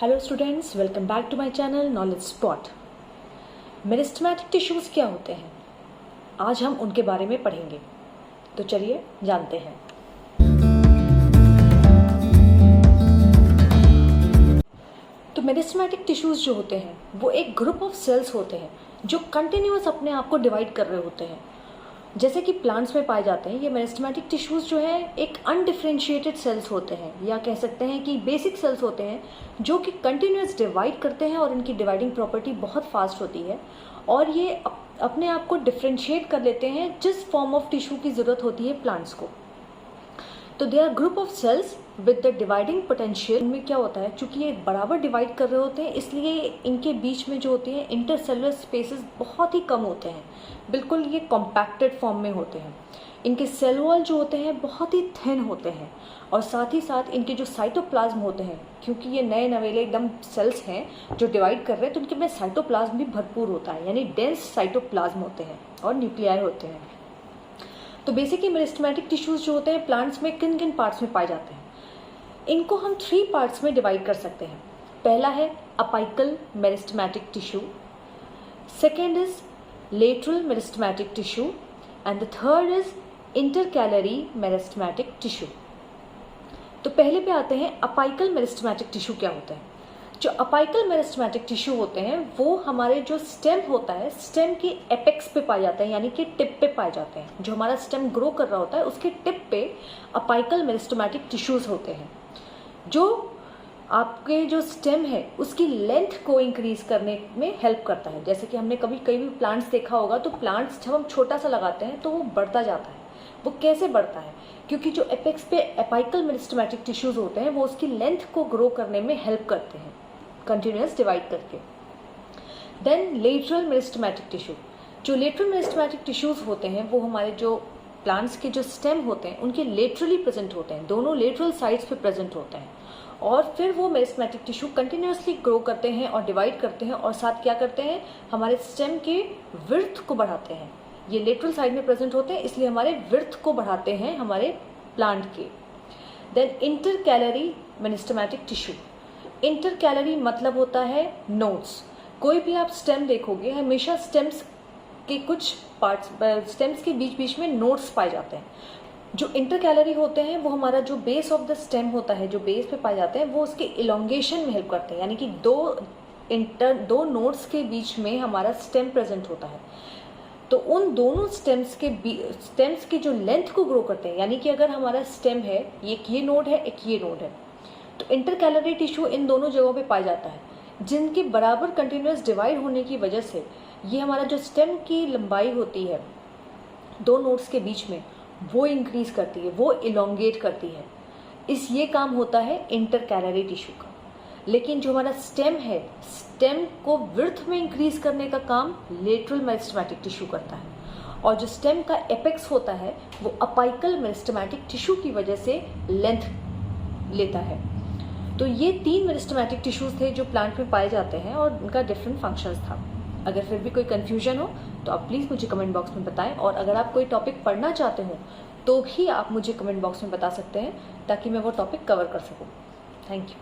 Hello students, welcome back to my channel Knowledge Spot. Meristematic tissues क्या होते हैं, आज हम उनके बारे में पढ़ेंगे। तो चलिए जानते हैं। तो मेरिस्टेमेटिक टिश्यूज़ जो होते हैं वो एक ग्रुप ऑफ सेल्स होते हैं जो कंटिन्यूअस अपने आप को डिवाइड कर रहे होते हैं। जैसे कि प्लांट्स में पाए जाते हैं, ये मेरिस्टेमेटिक टिश्यूज़ जो है एक अनडिफरेंशिएटेड सेल्स होते हैं, या कह सकते हैं कि बेसिक सेल्स होते हैं जो कि कंटिन्यूअस डिवाइड करते हैं और इनकी डिवाइडिंग प्रॉपर्टी बहुत फास्ट होती है और ये अपने आप को डिफ्रेंशिएट कर लेते हैं जिस फॉर्म ऑफ टिश्यू की ज़रूरत होती है प्लांट्स को। तो they are group of cells with the dividing potential. इनमें क्या होता है, चूंकि ये बराबर डिवाइड कर रहे होते हैं इसलिए इनके बीच में जो होते हैं इंटरसेलुलर स्पेसेस बहुत ही कम होते हैं, बिल्कुल ये कॉम्पैक्टेड फॉर्म में होते हैं। इनके सेल वॉल जो होते हैं बहुत ही थिन होते हैं और साथ ही साथ इनके जो साइटोप्लाज्म होते हैं, क्योंकि ये नए नवेले एकदम सेल्स हैं जो डिवाइड कर रहे हैं, तो इनके में साइटोप्लाज्म भी भरपूर होता है, यानी डेंस साइटोप्लाज्म होते हैं और न्यूक्लियाई होते हैं। तो बेसिकली मेरिस्टेमेटिक टिश्यूज़ जो होते हैं प्लांट्स में किन किन पार्ट्स में पाए जाते हैं, इनको हम 3 पार्ट्स में डिवाइड कर सकते हैं। पहला है apical meristematic tissue, second is lateral meristematic tissue and the third is intercalary meristematic tissue. तो पहले पे आते हैं अपाइकल मेरिस्टेमेटिक टिश्यू क्या होता है। जो अपाइकल मेरिस्टेमेटिक टिश्यू होते हैं वो हमारे जो स्टेम होता है, स्टेम के एपेक्स पे पाए जाते हैं, यानी कि टिप पे पाए जाते हैं। जो हमारा स्टेम ग्रो कर रहा होता है उसके टिप पे अपाइकल मेरिस्टेमेटिक टिश्यूज होते हैं, जो आपके जो स्टेम है उसकी लेंथ को इंक्रीज करने में हेल्प करता है। जैसे कि हमने कभी कई भी प्लांट्स देखा होगा, तो प्लांट्स जब हम छोटा सा लगाते हैं तो वो बढ़ता जाता है। वो कैसे बढ़ता है, क्योंकि जो एपेक्स पे अपाइकल मेरिस्टेमेटिक टिश्यूज होते हैं वो उसकी लेंथ को ग्रो करने में हेल्प करते हैं कंटिन्यूअस डिवाइड करके। Then lateral meristematic tissue. जो लेटरल मेरिस्टेमेटिक टिश्यूज होते हैं वो हमारे जो प्लांट्स के जो स्टेम होते हैं उनके लेटरली प्रेजेंट होते हैं, दोनों लेटरल साइड्स पे प्रेजेंट होते हैं। और फिर वो मेरिस्टेमेटिक टिश्यू कंटिन्यूअसली ग्रो करते हैं और डिवाइड करते हैं और साथ क्या करते हैं, हमारे स्टेम के विड्थ को बढ़ाते हैं। ये लेटरल साइड में प्रेजेंट होते हैं इसलिए हमारे विड्थ को बढ़ाते हैं हमारे प्लांट के। Then intercalary meristematic tissue. Intercalary मतलब होता है नोड्स। कोई भी आप स्टेम देखोगे हमेशा स्टेम्स के कुछ पार्ट्स, स्टेम्स के बीच बीच में नोड्स पाए जाते हैं। जो इंटरकैलरी होते हैं वो हमारा जो बेस ऑफ द स्टेम होता है, जो बेस पे पाए जाते हैं, वो उसके इलोंगेशन में हेल्प करते हैं, यानी कि दो नोड्स के बीच में हमारा स्टेम प्रेजेंट होता है। तो उन दोनों स्टेम्स की जो लेंथ को ग्रो करते हैं, यानी कि अगर हमारा स्टेम है, एक ये नोड है एक ये नोड है, तो इंटरकैलरी टिश्यू इन दोनों जगहों पे पाया जाता है, जिनके बराबर कंटिन्यूअस डिवाइड होने की वजह से ये हमारा जो स्टेम की लंबाई होती है दो नोड्स के बीच में वो इंक्रीज करती है, वो इलोंगेट करती है। ये काम होता है इंटरकैलरी टिश्यू का। लेकिन जो हमारा स्टेम है, स्टेम को विड्थ में इंक्रीज करने का काम लेटरल मेरिस्टेमेटिक टिश्यू करता है, और जो स्टेम का एपेक्स होता है वो अपाइकल मेरिस्टेमेटिक टिश्यू की वजह से लेंथ लेता है। तो ये 3 मेरिस्टेमेटिक टिश्यूज थे जो प्लांट में पाए जाते हैं और उनका डिफरेंट फंक्शंस था। अगर फिर भी कोई कंफ्यूजन हो तो आप प्लीज़ मुझे कमेंट बॉक्स में बताएं, और अगर आप कोई टॉपिक पढ़ना चाहते हो तो भी आप मुझे कमेंट बॉक्स में बता सकते हैं ताकि मैं वो टॉपिक कवर कर सकूं। Thank you.